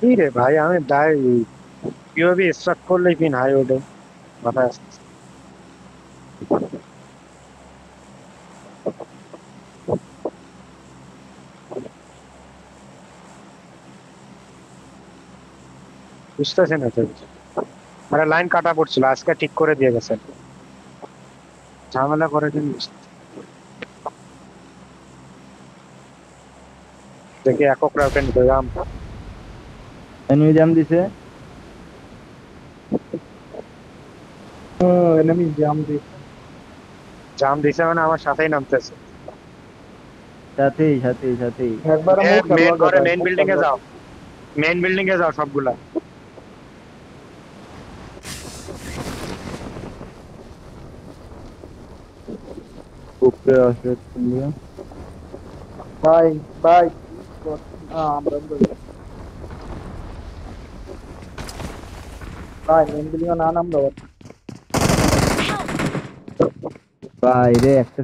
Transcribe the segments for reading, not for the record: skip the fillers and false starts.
কি রে ভাই, আমি কিভাবে স্টার্ট করলেই পিন হাই ওঠে, মাথায় আসছে। বুঝতেছে না তো। মানে লাইন কাটা পড়ছিল, আজকে ঠিক করে দিয়ে গেছেন। ঝামেলা করে কিন্তু দেখি একক রাউটে নিতে যাম। এনিমি জাম দিছে। এনিমি জাম দিছে। জাম দিছে মানে আমার সাথেই নামতেছে। সাথেই সাথেই সাথেই। একবারে মুখের মেন লগে ঘরে, ভাই, মেন মুখের বিল্ডিং এ যাও। লগে। মেন বিল্ডিং এ যাও সবগুলা। উপরে আসে তুমি। ভাই ভাই কি করছেন? আমরা ভাই মেন বিল্ডিং না নাম দাও। বাইরে একটা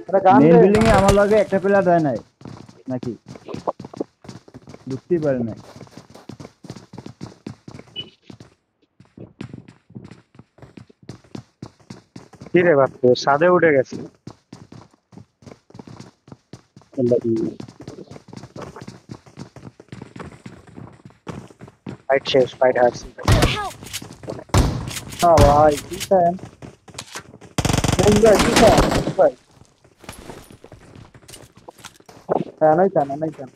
আরে গান মেন দে বিল্ডিং গান এ দে। আমার লগে একটা প্লেয়ার হয় নাই নাকি বুঝতেই পারে নাই। কি রে বাপ্পু, সাদে উঠে গেছে। ফাইট শেষ, ফাইট হারছি। না ভাই কি চান? মেন ভাই কি চান? ভাই হ্যাঁ নাই চান, নাই চান।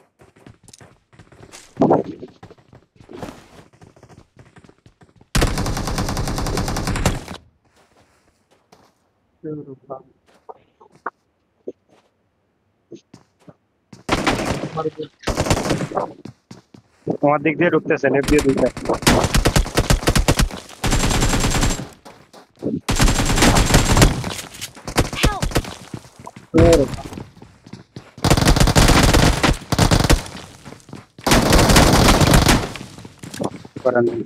তোমার দিক দিয়ে ঢুকতেছে, লেফট দিয়ে দুইটা। করার নেই।